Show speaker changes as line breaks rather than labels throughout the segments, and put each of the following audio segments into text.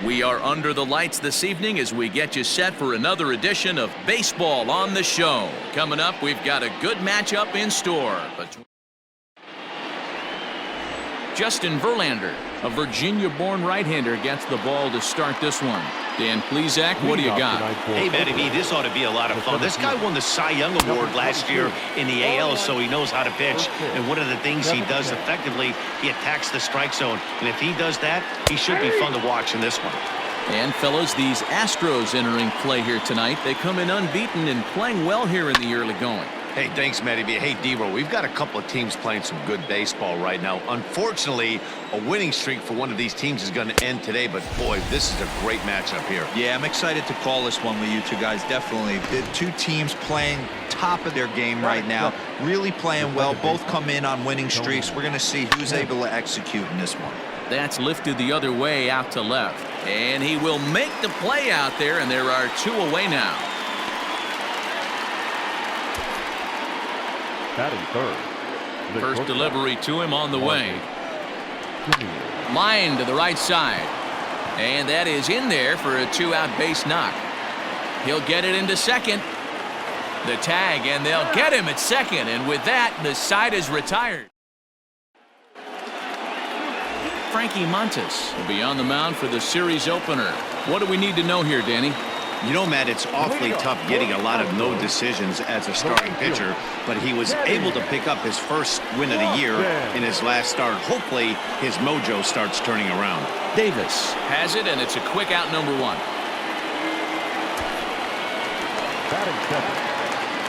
We are under the lights this evening as we get you set for another edition of Baseball on the Show. Coming up, we've got a good matchup in store. Justin Verlander, a Virginia-born right-hander, gets the ball to start this one. Dan Plesac, what do you got?
Hey, Matty B, this ought to be a lot of fun. This guy won the Cy Young Award last year in the AL, so he knows how to pitch. And one of the things he does effectively, he attacks the strike zone. And if he does that, he should be fun to watch in this one.
And, fellas, these Astros entering play here tonight. They come in unbeaten and playing well here in the early going.
Hey, thanks, Matty B. Hey, D-Roll, we've got a couple of teams playing some good baseball right now. Unfortunately, a winning streak for one of these teams is going to end today, but boy, this is a great matchup here.
Yeah, I'm excited to call this one with you two guys, definitely. The two teams playing top of their game right now, really playing well. Both come in on winning streaks. We're going to see who's able to execute in this one.
That's lifted the other way out to left. And he will make the play out there, and there are two away now.
Batting third.
First delivery to him on the way. Line to the right side. And that is in there for a two-out base knock. He'll get it into second. The tag, and they'll get him at second. And with that, the side is retired. Frankie Montas will be on the mound for the series opener. What do we need to know here, Danny?
You know, Matt, it's awfully tough getting a lot of no decisions as a starting pitcher, but he was able to pick up his first win of the year in his last start. Hopefully, his mojo starts turning around.
Davis has it, and it's a quick out number one.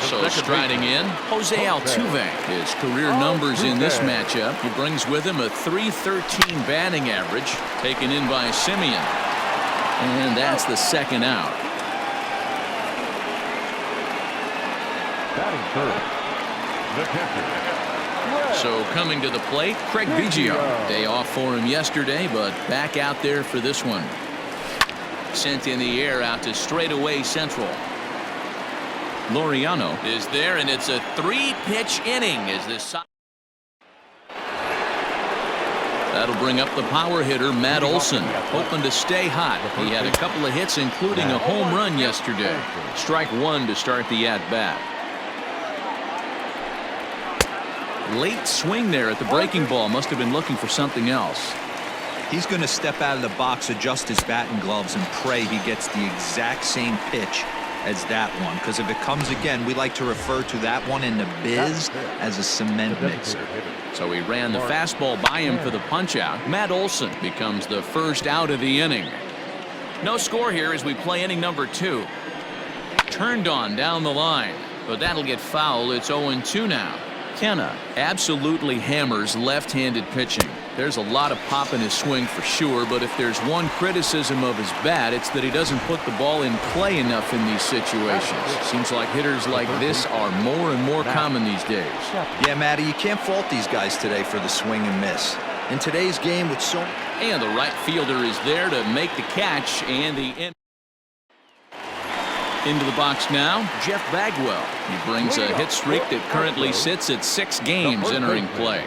So striding in, Jose Altuve. His career numbers in this matchup. He brings with him a .313 batting average, taken in by Simeon. And that's the second out. So coming to the plate, Craig Biggio. Day off for him yesterday, but back out there for this one. Sent in the air out to straightaway central. Laureano is there, and it's a three-pitch inning as this. That'll bring up the power hitter, Matt Olson, hoping to stay hot. He had a couple of hits, including a home run yesterday. Strike one to start the at-bat. Late swing there at the breaking ball. Must have been looking for something else.
He's going to step out of the box, adjust his batting gloves, and pray he gets the exact same pitch as that one, because if it comes again, we like to refer to that one in the biz as a cement mixer.
So he ran the fastball by him for the punch out. Matt Olson becomes the first out of the inning. No score here as we play inning number two. Turned on down the line, but that'll get foul. It's 0-2 now. Kenna absolutely hammers left-handed pitching. There's a lot of pop in his swing for sure, but if there's one criticism of his bat, it's that he doesn't put the ball in play enough in these situations. Seems like hitters like this are more and more common these days.
Yeah, Matty, you can't fault these guys today for the swing and miss. In today's game with so...
And the right fielder is there to make the catch, and the into the box now, Jeff Bagwell. He brings a hit streak that currently sits at 6 games entering play.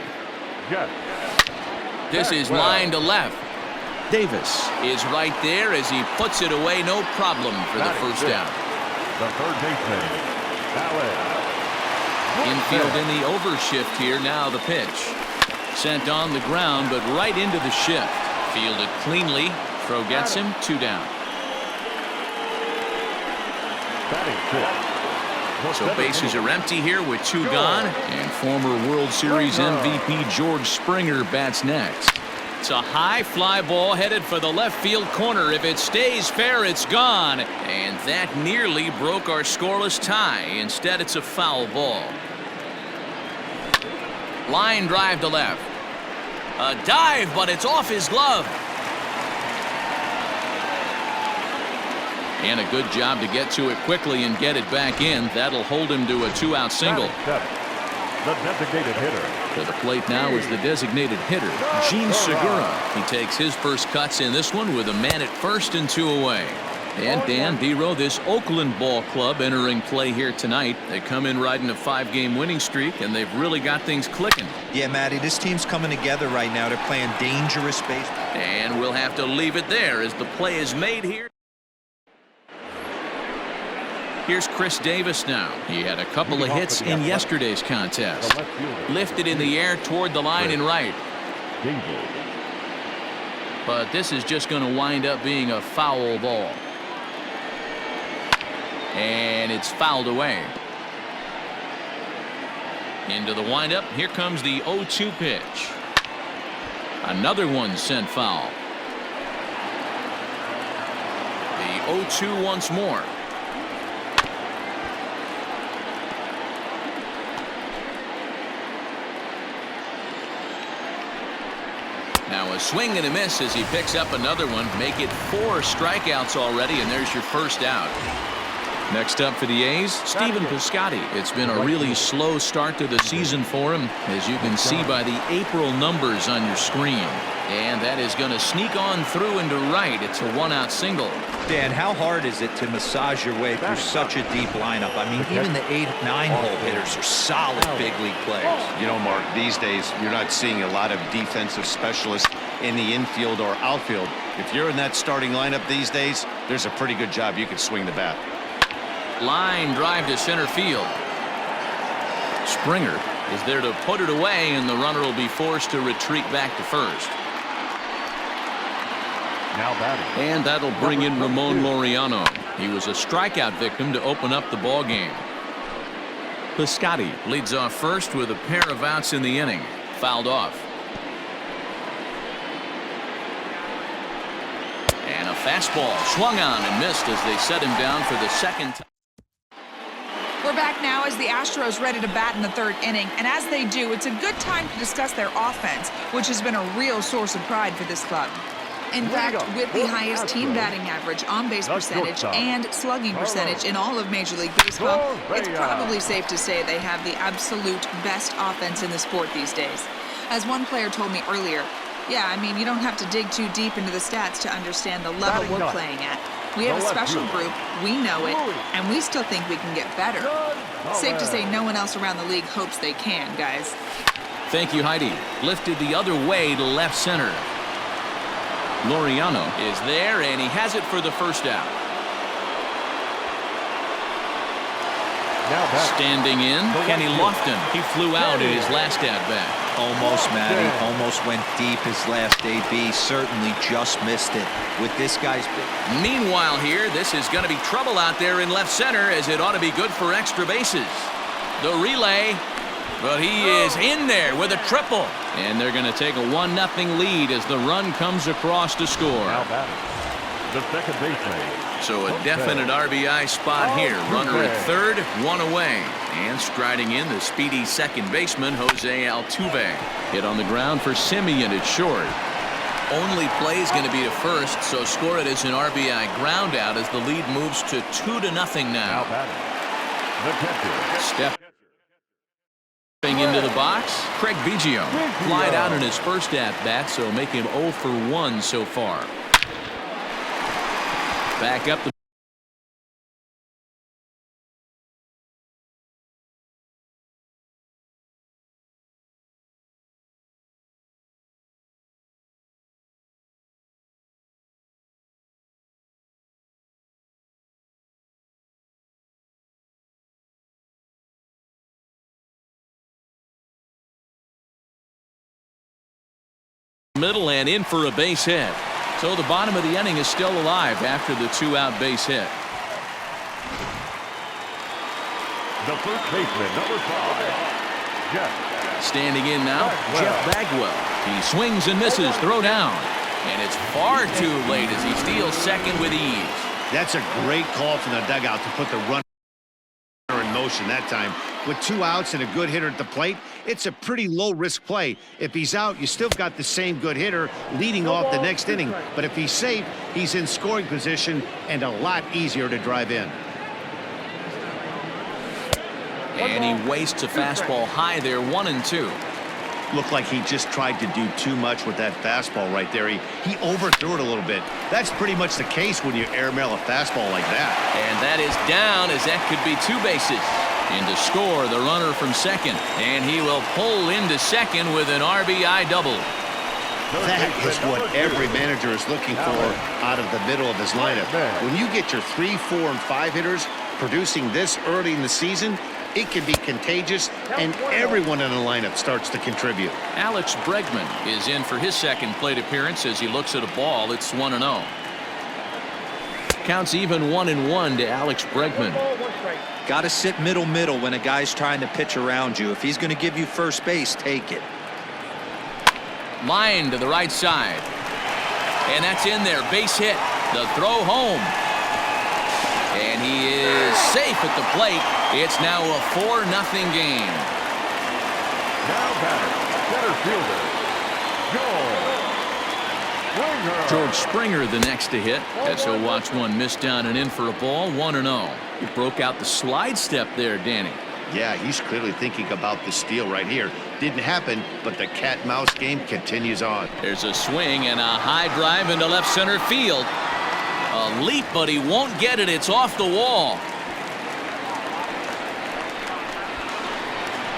This is line to left. Davis is right there as he puts it away, no problem for the first out.
The third baseman,
Infield in the overshift here. Now the pitch. Sent on the ground, but right into the shift. Fielded cleanly. Throw gets him, 2 down. So bases are empty here with 2 gone, and former World Series MVP George Springer bats next. It's a high fly ball headed for the left field corner. If it stays fair, it's gone, and that nearly broke our scoreless tie. Instead, it's a foul ball. Line drive to left. A dive, but it's off his glove. And a good job to get to it quickly and get it back in. That'll hold him to a 2-out single.
The designated hitter.
To the plate now is the designated hitter, Gene Segura. He takes his first cuts in this one with a man at first and 2 away. And Dan Dero, this Oakland ball club entering play here tonight. They come in riding a 5-game winning streak, and they've really got things clicking.
Yeah, Matty, this team's coming together right now. They're playing dangerous baseball.
And we'll have to leave it there as the play is made here. Here's Chris Davis now. He had a couple of hits in yesterday's contest. Lifted in the air toward the line and right. But this is just going to wind up being a foul ball. And it's fouled away. Into the windup. Here comes the 0-2 pitch. Another one sent foul. The 0-2 once more. Now a swing and a miss as he picks up another one. Make it 4 strikeouts already, and there's your first out. Next up for the A's, Stephen Piscotty. It's been a really slow start to the season for him, as you can see by the April numbers on your screen. And that is going to sneak on through into right. It's a 1-out single.
Dan, how hard is it to massage your way through such a deep lineup? I mean, even the 8-9 hole hitters are solid big league players.
You know, Mark, these days you're not seeing a lot of defensive specialists in the infield or outfield. If you're in that starting lineup these days, there's a pretty good job you can swing the bat.
Line drive to center field. Springer is there to put it away, and the runner will be forced to retreat back to first.
Now batting.
And that'll bring in Ramon Laureano. He was a strikeout victim to open up the ball game. Piscotty leads off first with a pair of outs in the inning. Fouled off. And a fastball swung on and missed as they set him down for the second time.
We're back now as the Astros ready to bat in the 3rd inning, and as they do, it's a good time to discuss their offense, which has been a real source of pride for this club. In fact, with the highest team batting average, on-base percentage, and slugging percentage in all of Major League Baseball, it's probably safe to say they have the absolute best offense in the sport these days. As one player told me earlier, yeah, I mean, you don't have to dig too deep into the stats to understand the level we're playing at. We have a special group, we know it, and we still think we can get better. Safe to say no one else around the league hopes they can, guys.
Thank you, Heidi. Lifted the other way to left center. Laureano is there, and he has it for the first out. Standing in, Kenny Lofton. He flew out in his last at-bat.
Almost, Matty. Almost went deep his last AB. Certainly just missed it with this guy's pitch.
Meanwhile here, this is going to be trouble out there in left center, as it ought to be good for extra bases. The relay, but he is in there with a triple. And they're going to take a 1-0 lead as the run comes across to score.
Now batting. The second baseman.
So a definite RBI spot here. Runner at third, 1 away. And striding in, the speedy second baseman, Jose Altuve. Hit on the ground for Simeon at short. Only play is going to be to first, so score it as an RBI ground out as the lead moves to 2-0 now. Stepping into the box, Craig Biggio. Flied out in his first at-bat, so make him 0 for 1 so far. Back up the middle and in for a base hit. So the bottom of the inning is still alive after the 2-out base hit.
The first baseman, number 5, Jeff.
Standing in now, Jeff Bagwell. He swings and misses, throw down. And it's far too late as he steals second with ease.
That's a great call from the dugout to put the runner in motion that time. With 2 outs and a good hitter at the plate, it's a pretty low-risk play. If he's out, you still got the same good hitter leading off the next inning. But if he's safe, he's in scoring position and a lot easier to drive in.
And he wastes a fastball high there, 1-2.
Looked like he just tried to do too much with that fastball right there. He overthrew it a little bit. That's pretty much the case when you airmail a fastball like that.
And that is down, as that could be 2 bases. In to score the runner from second. And he will pull into second with an RBI double.
That is what every manager is looking for out of the middle of his lineup. When you get your 3, 4, and 5 hitters producing this early in the season, it can be contagious, and everyone in the lineup starts to contribute.
Alex Bregman is in for his second plate appearance as he looks at a ball. It's 1-0. Counts even 1-1 to Alex Bregman.
Got to sit middle when a guy's trying to pitch around you. If he's going to give you first base, take it.
Line to the right side. And that's in there. Base hit. The throw home. And he is safe at the plate. It's now a 4-0 game.
Now batter, center fielder,
George Springer the next to hit, as he'll watch one miss down and in for a ball. 1-0. He broke out the slide step there, Danny.
Yeah, he's clearly thinking about the steal right here. Didn't happen, but the cat-mouse game continues on.
There's a swing and a high drive into left center field. A leap, but he won't get it. It's off the wall.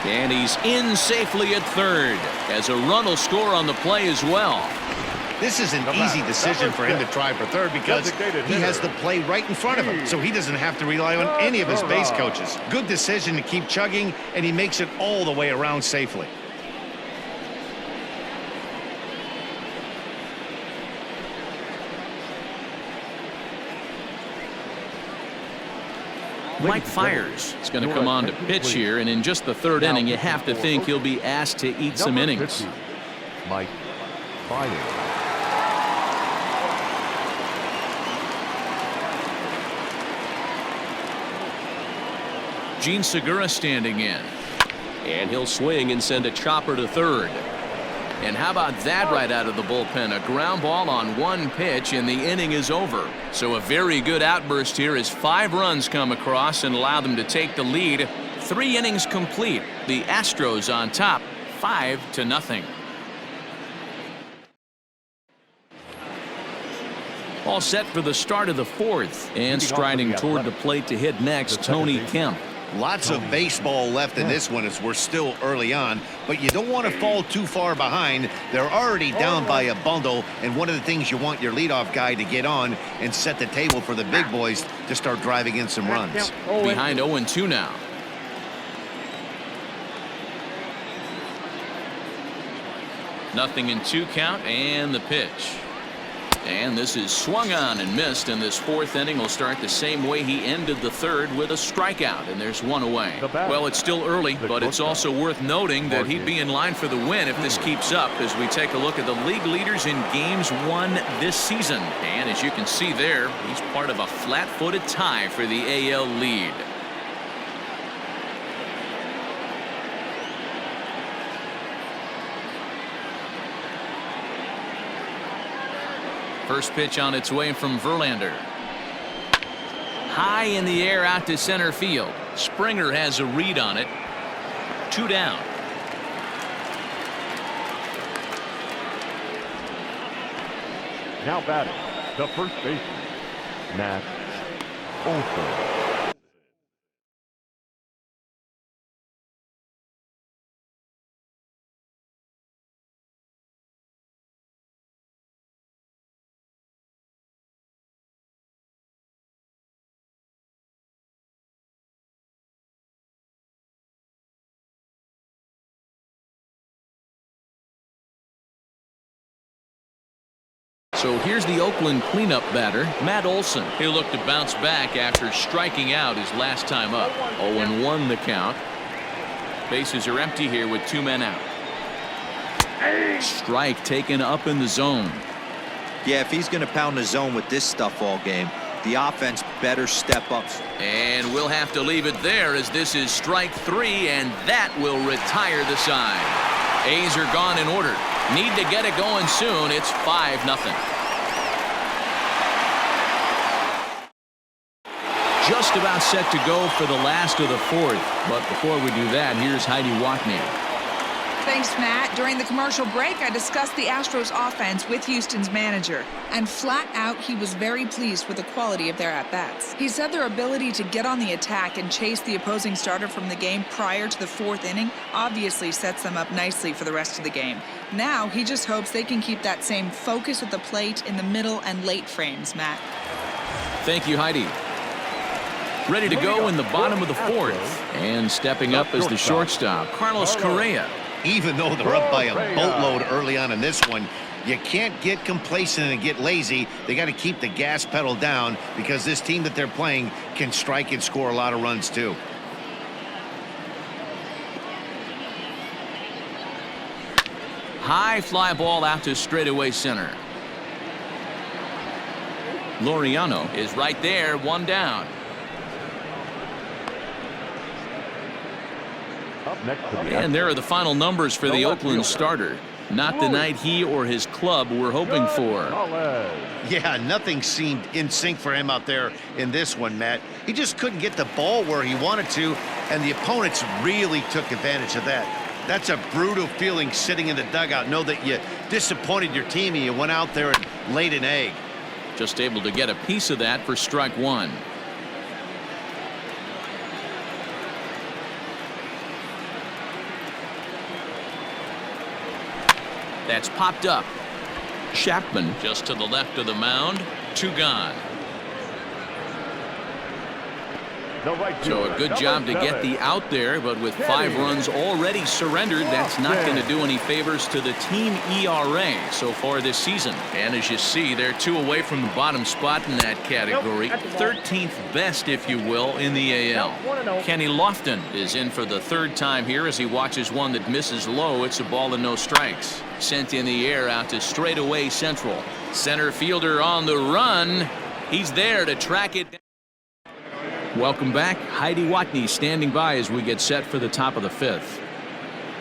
And he's in safely at third, as a run will score on the play as well.
This is an easy decision for him to try for third because he has the play right in front of him, so he doesn't have to rely on any of his base coaches. Good decision to keep chugging, and he makes it all the way around safely.
Mike Fiers is going to come on to pitch here, and in just the third inning, you have to think he'll be asked to eat some innings.
Mike Fiers.
Gene Segura standing in. And he'll swing and send a chopper to third. And how about that right out of the bullpen? A ground ball on one pitch, and the inning is over. So a very good outburst here as 5 runs come across and allow them to take the lead. 3 innings complete. The Astros on top, 5-0. All set for the start of the 4th. And striding toward the plate to hit next, Tony Kemp.
Lots of baseball left in this one as we're still early on, but you don't want to fall too far behind. They're already down by a bundle, and one of the things you want your leadoff guy to get on and set the table for the big boys to start driving in some runs.
Behind 0-2 now. Nothing in 2 count, and the pitch. And this is swung on and missed, and this 4th inning will start the same way he ended the 3rd, with a strikeout, and there's 1 away. Well, it's still early, but it's also worth noting that he'd be in line for the win if this keeps up, as we take a look at the league leaders in games won this season. And as you can see there, he's part of a flat-footed tie for the AL lead. First pitch on its way from Verlander. High in the air out to center field. Springer has a read on it. 2 down.
Now batting, the first baseman, Matt Olson.
So here's the Oakland cleanup batter, Matt Olson. He'll look to bounce back after striking out his last time up. 0-1 the count. Bases are empty here with 2 men out. Strike taken up in the zone.
Yeah, if he's going to pound the zone with this stuff all game, the offense better step up.
And we'll have to leave it there, as this is strike 3, and that will retire the side. A's are gone in order. Need to get it going soon. It's 5-0. Just about set to go for the last of the 4th. But before we do that, here's Heidi Watney.
Thanks, Matt. During the commercial break, I discussed the Astros offense with Houston's manager. And flat out, he was very pleased with the quality of their at-bats. He said their ability to get on the attack and chase the opposing starter from the game prior to the 4th inning obviously sets them up nicely for the rest of the game. Now, he just hopes they can keep that same focus at the plate in the middle and late frames, Matt.
Thank you, Heidi. Ready to go in the bottom of the 4th. And stepping up as the shortstop, Carlos Correa.
Even though they're up by a boatload early on in this one, you can't get complacent and get lazy. They got to keep the gas pedal down because this team that they're playing can strike and score a lot of runs too.
High fly ball out to straightaway center. Laureano is right there, 1 down. And there are the final numbers for the Oakland starter. Not the night he or his club were hoping for.
Yeah, nothing seemed in sync for him out there in this one, Matt. He just couldn't get the ball where he wanted to, and the opponents really took advantage of that. That's a brutal feeling sitting in the dugout. Know that you disappointed your team and you went out there and laid an egg.
Just able to get a piece of that for strike 1. That's popped up. Chapman just to the left of the mound. 2 gone. So a good job to get the out there, but with 5 runs already surrendered, that's not going to do any favors to the team ERA so far this season. And as you see, they're 2 away from the bottom spot in that category. 13th best, if you will, in the AL. Kenny Lofton is in for the 3rd time here as he watches one that misses low. It's a ball and no strikes. Sent in the air out to straightaway central. Center fielder on the run. He's there to track it down. Welcome back. Heidi Watney standing by as we get set for the top of the 5th.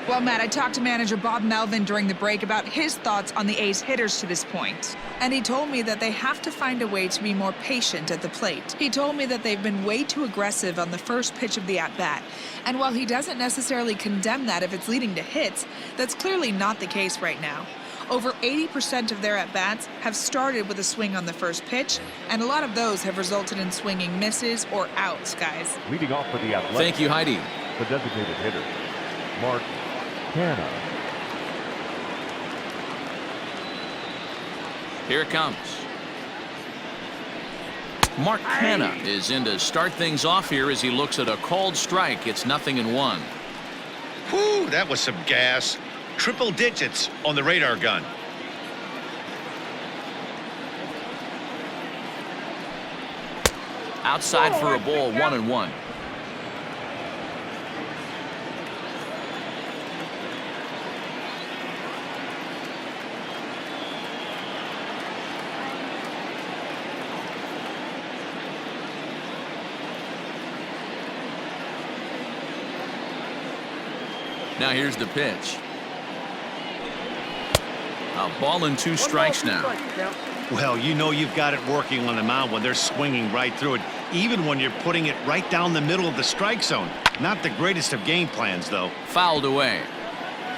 Well, Matt, I talked to manager Bob Melvin during the break about his thoughts on the A's hitters to this point. And he told me that they have to find a way to be more patient at the plate. He told me that they've been way too aggressive on the first pitch of the at-bat. And while he doesn't necessarily condemn that if it's leading to hits, that's clearly not the case right now. Over 80% of their at-bats have started with a swing on the first pitch, and a lot of those have resulted in swinging misses or outs, guys.
Leading off for the Athletics.
Thank you, Heidi.
The designated hitter, Mark Canha.
Here it comes. Mark Canha is in to start things off here as he looks at a called strike. It's 0-1.
Whew, that was some gas. Triple digits on the radar gun.
Outside for a ball, 1-1. Now here's the pitch. A ball and 2 strikes now.
Well, you know you've got it working on the mound when they're swinging right through it, even when you're putting it right down the middle of the strike zone. Not the greatest of game plans, though.
Fouled away.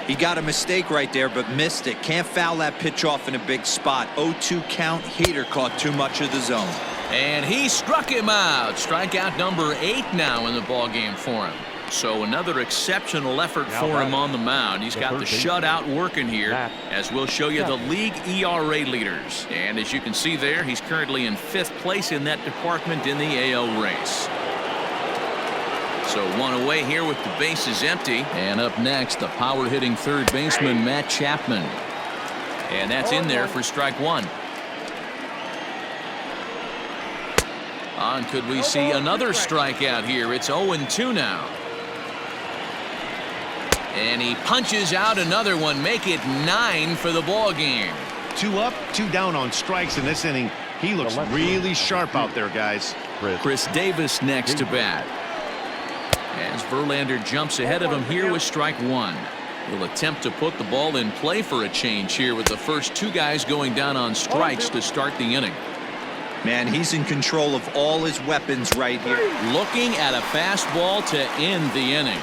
He got a mistake right there, but missed it. Can't foul that pitch off in a big spot. 0-2 count. Hader caught too much of the zone.
And he struck him out. Strikeout number 8 now in the ball game for him. So another exceptional effort for him on the mound. He's got the shutout working here, as we'll show you the league ERA leaders. And as you can see there, he's currently in 5th place in that department in the AL race. So 1 away here with the bases empty. And up next, the power-hitting 3rd baseman, Matt Chapman. And that's in there for strike 1. On could we see another strikeout here? It's 0-2 now. And he punches out another one. Make it 9 for the ball game.
2 up, 2 down on strikes in this inning. He looks really sharp out there, guys.
Chris Davis next to bat. As Verlander jumps ahead of him here with strike 1. He'll attempt to put the ball in play for a change here with the first 2 guys going down on strikes to start the inning.
Man, he's in control of all his weapons right here.
Looking at a fastball to end the inning.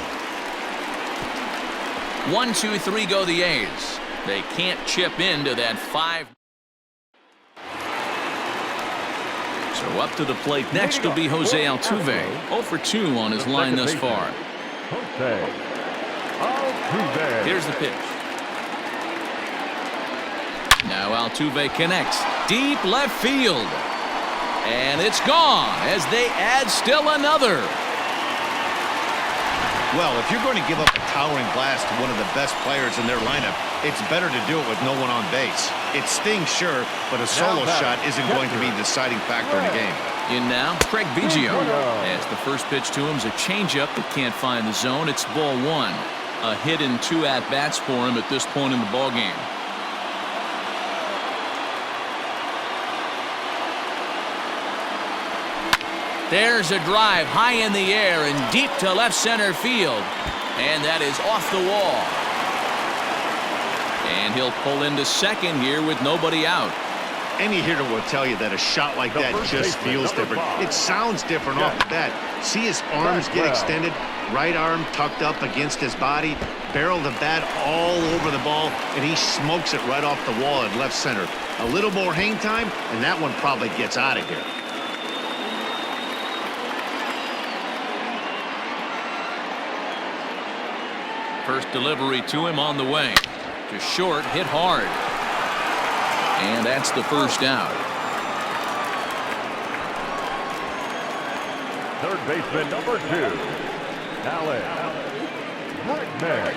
1, 2, 3 go the A's. They can't chip into that 5. So up to the plate next will be Jose Altuve. 0 for 2 on his line thus far.
Jose Altuve.
Here's the pitch. Now Altuve connects. Deep left field. And it's gone as they add still another.
Well, if you're going to give up a towering blast to one of the best players in their lineup, it's better to do it with no one on base. It stings, sure, but a solo shot isn't going to be the deciding factor in the game.
In now, Craig Biggio. As the first pitch to him is a changeup that can't find the zone. It's ball 1. A hit in 2 at-bats for him at this point in the ballgame. There's a drive high in the air and deep to left center field. And that is off the wall. And he'll pull into second here with nobody out.
Any hitter will tell you that a shot like that just feels different. It sounds different off the bat. See his arms get extended, right arm tucked up against his body, barrel the bat all over the ball, and he smokes it right off the wall at left center. A little more hang time, and that one probably gets out of here.
First delivery to him on the way. To short, hit hard. And that's the first out.
Third baseman number 2, Alex Bregman.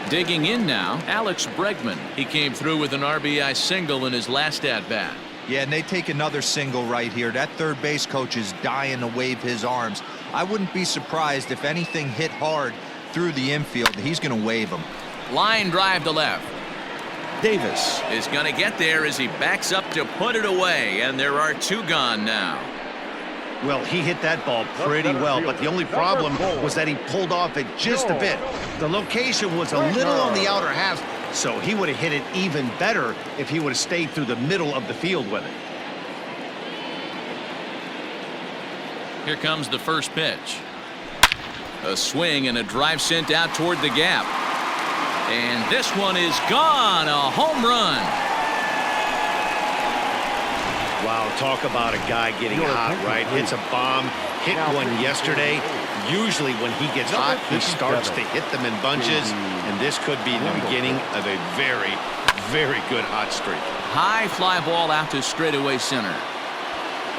Digging in now, Alex Bregman. He came through with an RBI single in his last at-bat.
Yeah, and they take another single right here. That third base coach is dying to wave his arms. I wouldn't be surprised if anything hit hard through the infield. He's going to wave them.
Line drive to left. Davis is going to get there as he backs up to put it away, and there are 2 gone now.
Well, he hit that ball pretty well, but the only problem was that he pulled off it just a bit. The location was a little on the outer half, so he would have hit it even better if he would have stayed through the middle of the field with it.
Here comes the first pitch. A swing and a drive sent out toward the gap. And this one is gone. A home run.
Wow, talk about a guy getting hot, right? Hits a bomb, hit one yesterday. Usually when he gets hot, he starts to hit them in bunches, and this could be the beginning of a very, very good hot streak.
High fly ball out to straightaway center.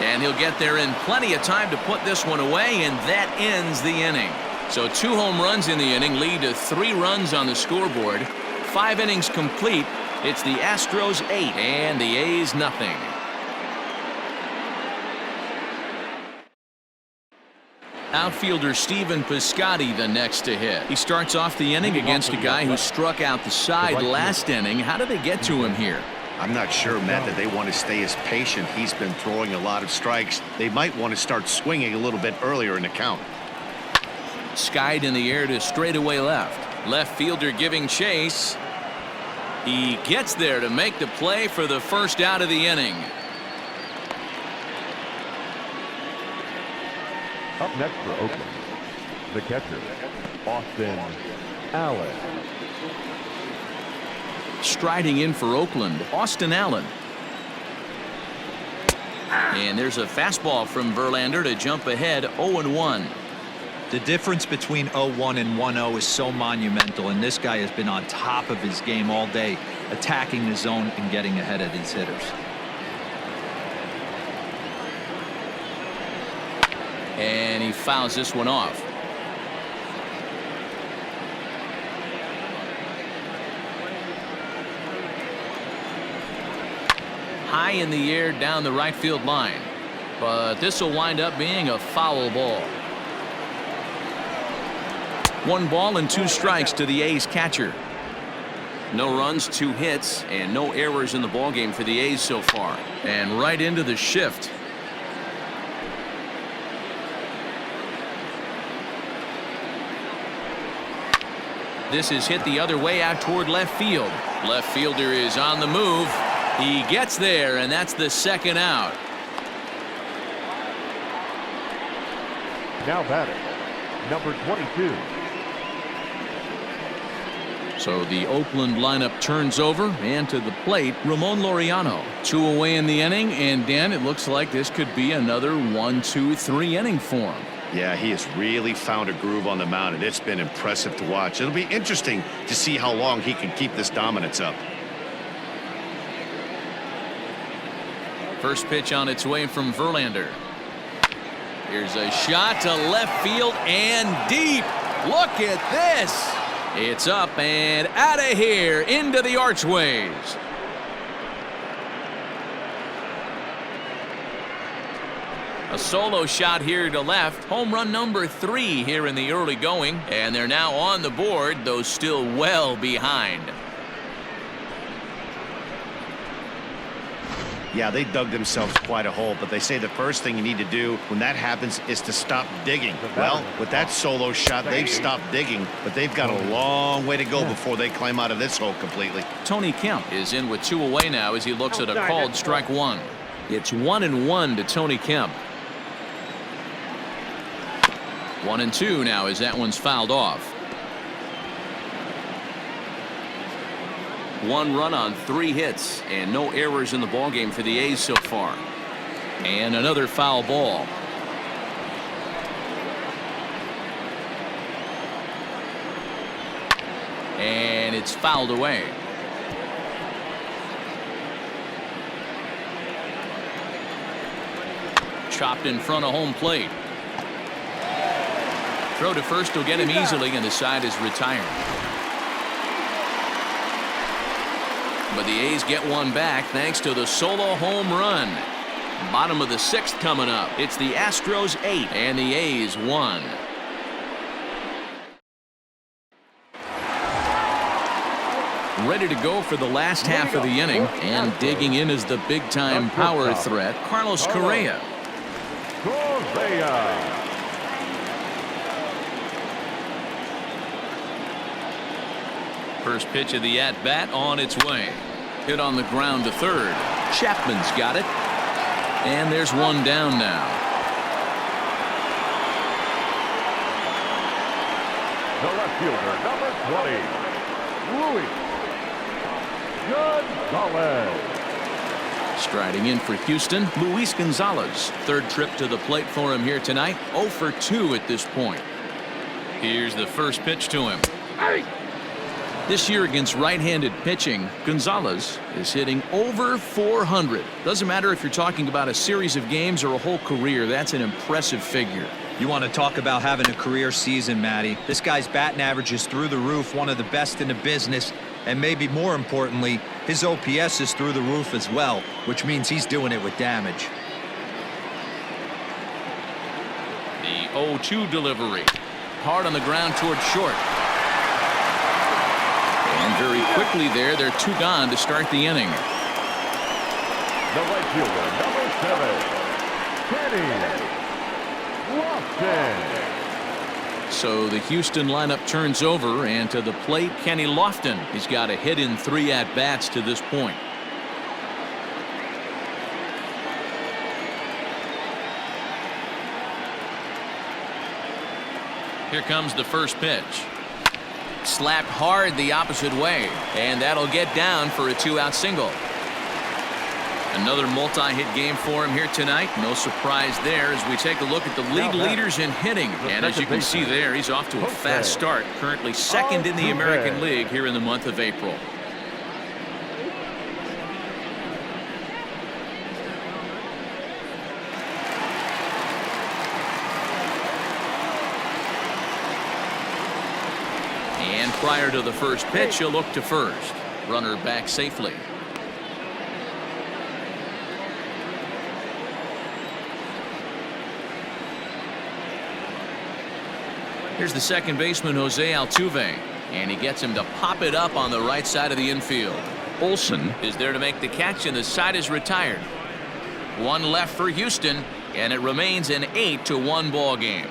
And he'll get there in plenty of time to put this one away, and that ends the inning. So 2 home runs in the inning lead to 3 runs on the scoreboard. 5 innings complete. It's the Astros 8 and the A's nothing. Outfielder Stephen Piscotty the next to hit. He starts off the inning against a guy who struck out the side last inning. How did they get to him here?
I'm not sure, Matt, that they want to stay as patient. He's been throwing a lot of strikes. They might want to start swinging a little bit earlier in the count.
Skied in the air to straightaway left. Left fielder giving chase. He gets there to make the play for the first out of the inning.
Up next for Oakland, the catcher, Austin Allen.
Striding in for Oakland, Austin Allen. And there's a fastball from Verlander to jump ahead 0-1.
The difference between 0-1 and 1-0 is so monumental, and this guy has been on top of his game all day, attacking the zone and getting ahead of these hitters.
And he fouls this one off. High in the air down the right field line, but this will wind up being a foul ball. 1 ball and 2 strikes to the A's catcher. No runs, 2 hits, and no errors in the ballgame for the A's so far. And right into the shift. This is hit the other way out toward left field. Left fielder is on the move. He gets there, and that's the second out.
Now batting, number 22,
So the Oakland lineup turns over, and to the plate, Ramon Laureano. 2 away in the inning, and Dan, it looks like this could be another 1-2-3 inning for him.
Yeah, he has really found a groove on the mound, and it's been impressive to watch. It'll be interesting to see how long he can keep this dominance up.
First pitch on its way from Verlander. Here's a shot to left field and deep. Look at this. It's up and out of here into the archways. A solo shot here to left. Home run number 3 here in the early going. And they're now on the board, though still well behind.
Yeah, they dug themselves quite a hole, but they say the first thing you need to do when that happens is to stop digging. Well, with that solo shot, they've stopped digging, but they've got a long way to go before they climb out of this hole completely.
Tony Kemp is in with 2 away now as he looks at a called strike 1. It's 1-1 to Tony Kemp. 1-2 now as that one's fouled off. 1 run on 3 hits and no errors in the ballgame for the A's so far. And another foul ball. And it's fouled away. Chopped in front of home plate. Throw to first will get him easily, and the side is retired. But the A's get one back thanks to the solo home run. Bottom of the 6th coming up. It's the Astros 8 and the A's 1. Ready to go for the last half of the inning, and digging in is the big-time power threat, Carlos Correa. First pitch of the at-bat on its way. Hit on the ground to third. Chapman's got it. And there's one down now.
The left fielder, number 20, Luis Gonzalez.
Striding in for Houston, Luis Gonzalez. 3rd trip to the plate for him here tonight. 0 for 2 at this point. Here's the first pitch to him. This year against right-handed pitching, Gonzalez is hitting over 400. Doesn't matter if you're talking about a series of games or a whole career. That's an impressive figure.
You want to talk about having a career season, Matty. This guy's batting average is through the roof, one of the best in the business. And maybe more importantly, his OPS is through the roof as well, which means he's doing it with damage.
The 0-2 delivery. Hard on the ground toward short. And very quickly there, they're 2 gone to start the inning.
The right fielder, number 7, Kenny Lofton.
So the Houston lineup turns over, and to the plate, Kenny Lofton. He's got a hit in 3 at-bats to this point. Here comes the first pitch. Slapped hard the opposite way, and that'll get down for a 2-out single. Another multi-hit game for him here tonight. No surprise there as we take a look at the league leaders in hitting. And as you can see there, he's off to a fast start. Currently 2nd in the American League here in the month of April. And prior to the first pitch, he'll look to first. Runner back safely. Here's the second baseman, Jose Altuve, and he gets him to pop it up on the right side of the infield. Olsen is there to make the catch, and the side is retired. 1 left for Houston, and it remains an 8-1 ball game.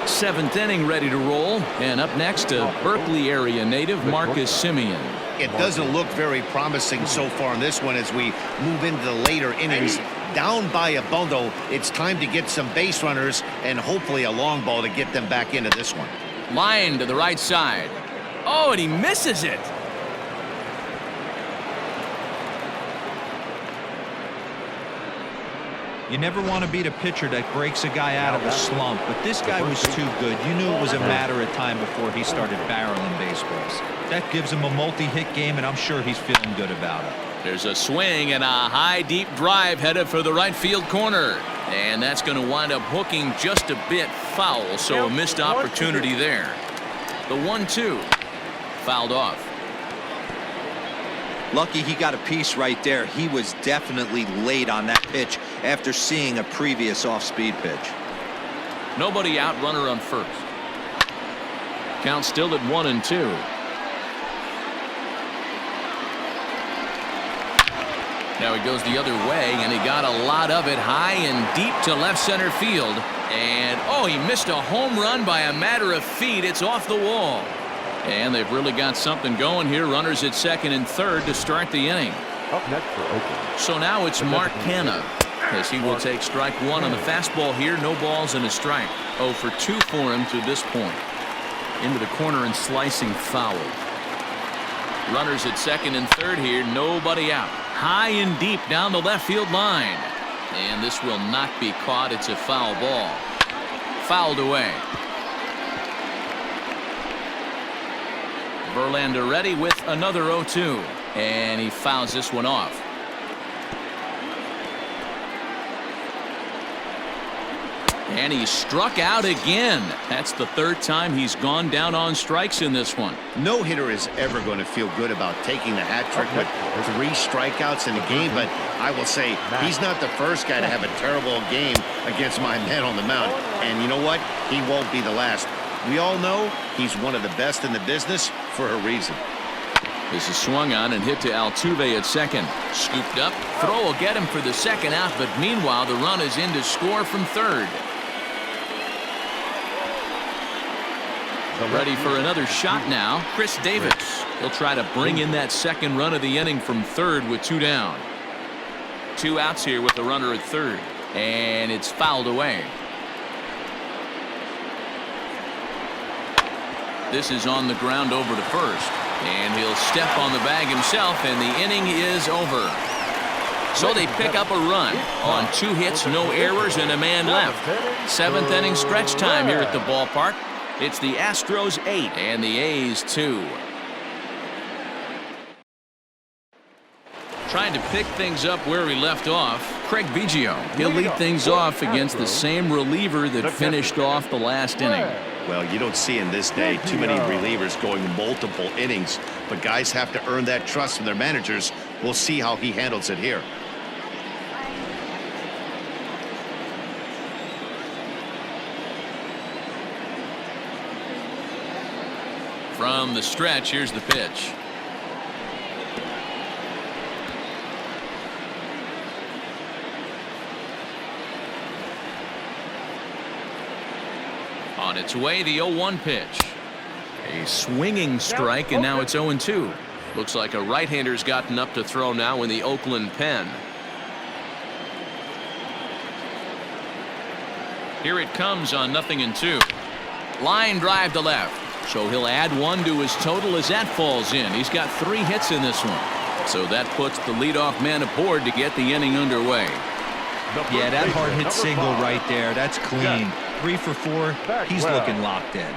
Seventh inning ready to roll, and up next a Berkeley area native, Marcus Semien.
It doesn't look very promising so far in this one as we move into the later innings. down by a bundle. It's time to get some base runners and hopefully a long ball to get them back into this one.
Line to the right side. Oh, and he misses it.
You never want to beat a pitcher that breaks a guy out of a slump, but this guy was too good. You knew it was a matter of time before he started barreling baseballs. That gives him a multi-hit game, and I'm sure he's feeling good about it.
There's a swing and a high, deep drive headed for the right field corner. And that's going to wind up hooking just a bit foul, so a missed opportunity there. The 1-2 fouled off.
Lucky he got a piece right there. He was definitely late on that pitch after seeing a previous off-speed pitch.
Nobody out, runner on first. Count still at 1-2. Now he goes the other way, and he got a lot of it high and deep to left center field. And, oh, he missed a home run by a matter of feet. It's off the wall. And they've really got something going here. Runners at second and third to start the inning.
Up next for Oakland.
So now it's Mark Canha, as he will take strike one on the fastball here. No balls and a strike. 0 for 2 for him to this point. Into the corner and slicing foul. Runners at second and third here. Nobody out. High and deep down the left field line. And this will not be caught. It's a foul ball. Fouled away. Verlander ready with another 0-2. And he fouls this one off. And he struck out again. That's the third time he's gone down on strikes in this one.
No hitter is ever going to feel good about taking the hat trick with 3 strikeouts in a game, but I will say he's not the first guy to have a terrible game against my man on the mound. And you know what? He won't be the last. We all know he's one of the best in the business for a reason.
This is swung on and hit to Altuve at second. Scooped up. Throw will get him for the second out, but meanwhile the run is in to score from third. Ready for another shot now. Chris Davis. He'll try to bring in that second run of the inning from third with 2 down. 2 outs here with the runner at third. And it's fouled away. This is on the ground over to first. And he'll step on the bag himself, and the inning is over. So they pick up a run on 2 hits, no errors, and a man left. 7th inning stretch time here at the ballpark. It's the Astros 8 and the A's 2. Trying to pick things up where we left off. Craig Biggio. He'll lead things off against the same reliever that finished off the last inning.
Well, you don't see in this day too many relievers going multiple innings, but guys have to earn that trust from their managers. We'll see how he handles it here.
From the stretch, here's the pitch. On its way, the 0-1 pitch. A swinging strike, and now it's 0-2. Looks like a right-hander's gotten up to throw now in the Oakland pen. Here it comes on 0-2. Line drive to left. So he'll add 1 to his total as that falls in. He's got 3 hits in this one. So that puts the leadoff man aboard to get the inning underway.
Yeah, that hard hit single right there. That's clean. 3 for 4. He's looking locked in.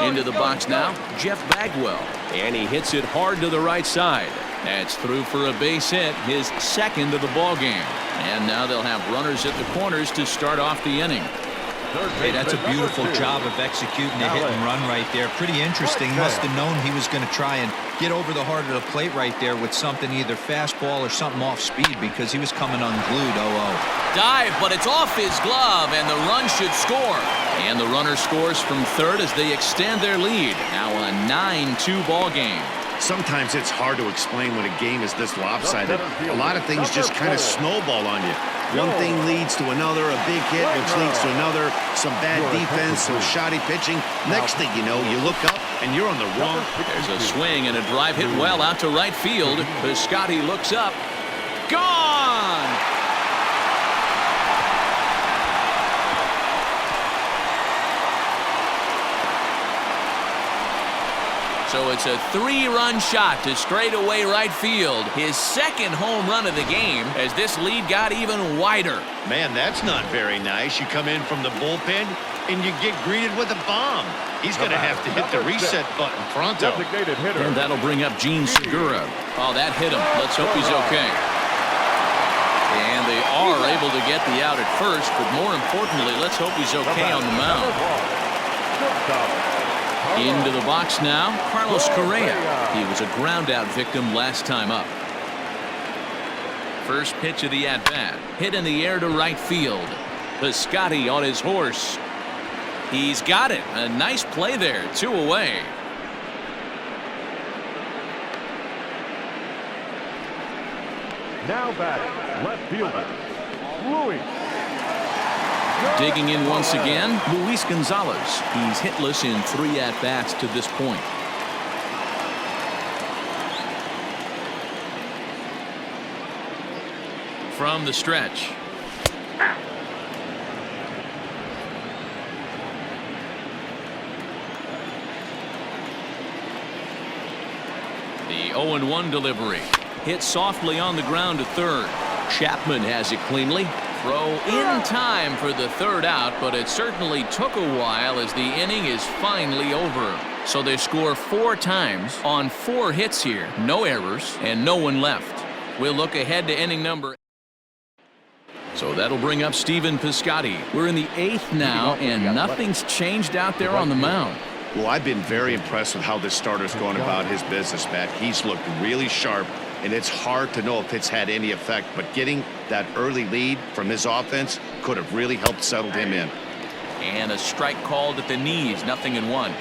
Into the box now, Jeff Bagwell. And he hits it hard to the right side. That's through for a base hit, his second of the ball game. And now they'll have runners at the corners to start off the inning.
Hey, that's a beautiful job of executing a hit and run right there. Pretty interesting. Must have known he was going to try and get over the heart of the plate right there with something, either fastball or something off speed, because he was coming unglued. 0-0.
Dive, but it's off his glove, and the run should score. And the runner scores from third as they extend their lead. Now a 9-2 ball game.
Sometimes it's hard to explain when a game is this lopsided. A lot of things just kind of snowball on you. One thing leads to another, a big hit, which leads to another, some bad defense, some shoddy pitching. Next thing you know, you look up and you're on the wrong.
There's a swing and a drive hit well out to right field. Piscotty looks up. Gone! So it's a 3-run shot to straightaway right field. His second home run of the game as this lead got even wider.
Man, that's not very nice. You come in from the bullpen and you get greeted with a bomb. He's going to have to hit the reset button pronto.
And that'll bring up Gene Segura. Oh, that hit him. Let's hope he's okay. And they are able to get the out at first, but more importantly, let's hope he's okay on the mound. Into the box now, Carlos Correa. He was a ground-out victim last time up. First pitch of the at-bat. Hit in the air to right field. Piscotty on his horse. He's got it. A nice play there. 2 away.
Now batting, left fielder, Louis.
Digging in once again, Luis Gonzalez. He's hitless in 3 at-bats to this point. From the stretch. The 0-1 delivery. Hit softly on the ground to third. Chapman has it cleanly. Throw in time for the third out, but it certainly took a while as the inning is finally over. So they score 4 times on 4 hits here. No errors and no one left. We'll look ahead to inning number. So that'll bring up Stephen Piscotty. We're in the 8th now, and nothing's changed out there on the mound.
Well, I've been very impressed with how this starter's going about his business, Matt. He's looked really sharp, and it's hard to know if it's had any effect, but getting that early lead from his offense could have really helped settle him in.
And a strike called at the knees, 0-1.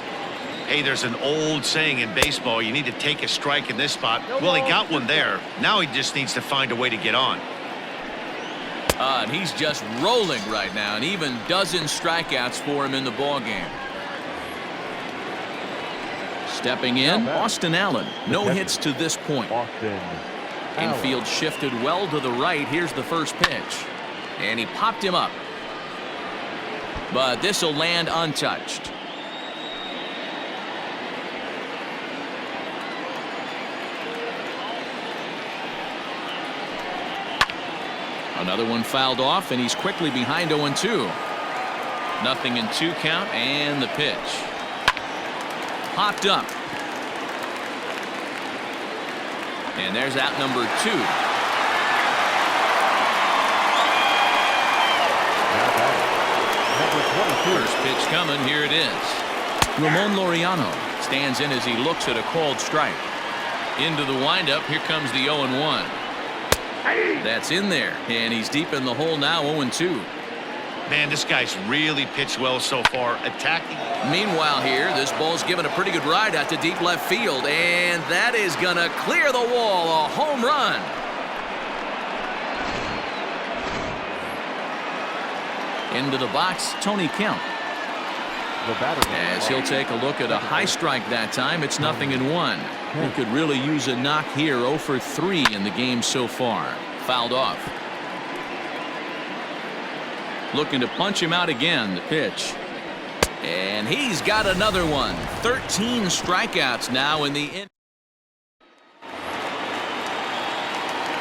Hey, there's an old saying in baseball, you need to take a strike in this spot. Well, he got one there. Now he just needs to find a way to get on.
And he's just rolling right now, and even dozen strikeouts for him in the ballgame. Stepping in, Austin Allen. No hits to this point. Infield shifted well to the right. Here's the first pitch. And he popped him up. But this will land untouched. Another one fouled off, and he's quickly behind 0-2. 0-2 count, and the pitch. Popped up. And there's out number 2. First pitch coming. Here it is. Ramon Laureano stands in as he looks at a called strike. Into the windup. Here comes the 0-1. That's in there, and he's deep in the hole now, 0-2.
Man, this guy's really pitched well so far, attacking.
Meanwhile here, this ball's given a pretty good ride out to deep left field, and that is going to clear the wall, a home run. Into the box, Tony Kemp. As he'll take a look at a high strike that time, it's 0-1. He could really use a knock here, 0 for 3 in the game so far. Fouled off. Looking to punch him out again, the pitch. And he's got another one. 13 strikeouts now in the inning.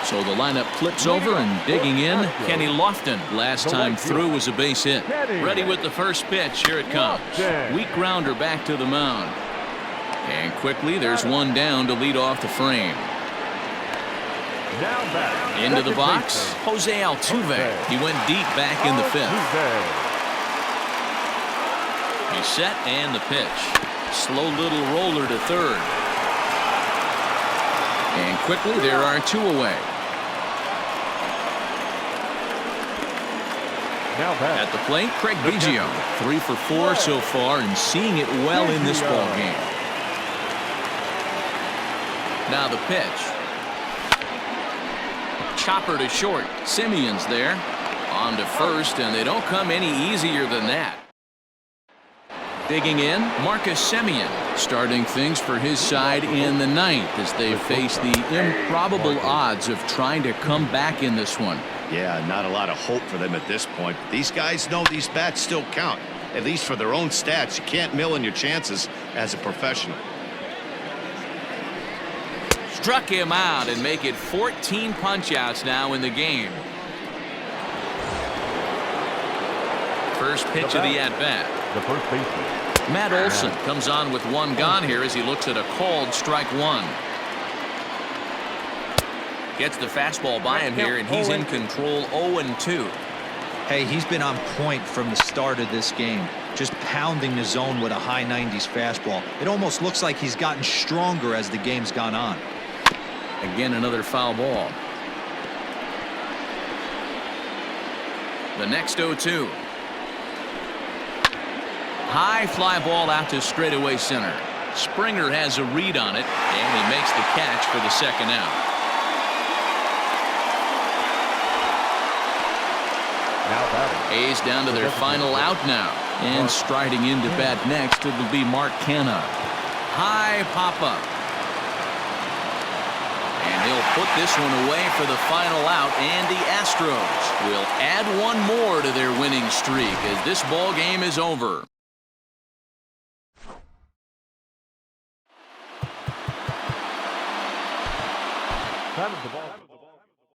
So the lineup flips over, and digging in, Kenny Lofton. Last time through was a base hit. Ready with the first pitch. Here it comes. Weak grounder back to the mound. And quickly, there's one down to lead off the frame. Into the box, Jose Altuve. He went deep back in the 5th. He's set and the pitch. Slow little roller to third. And quickly there are 2 away.
Now back.
At the plate, Craig Biggio. 3 for 4 so far and seeing it well in this ball game. Now the pitch. Chopper to short. Simeon's there. On to first, and they don't come any easier than that. Digging in, Marcus Semien, starting things for his side in the 9th as they face the improbable odds of trying to come back in this one.
Yeah, not a lot of hope for them at this point. These guys know these bats still count, at least for their own stats. You can't mill in your chances as a professional.
Struck him out and make it 14 punch-outs now in the game. First pitch of the at-bat.
The first baseman.
Matt Olson comes on with 1 gone here as he looks at a called strike 1. Gets the fastball by him here, and he's in control 0-2.
Hey, he's been on point from the start of this game, just pounding the zone with a high 90s fastball. It almost looks like he's gotten stronger as the game's gone on.
Again, another foul ball. The next 0-2. High fly ball out to straightaway center. Springer has a read on it, and he makes the catch for the second out. A's down to their final out now. And striding into bat next, it'll be Mark Canha. High pop-up. And he'll put this one away for the final out, and the Astros will add 1 more to their winning streak as this ball game is over.
Time of the ball.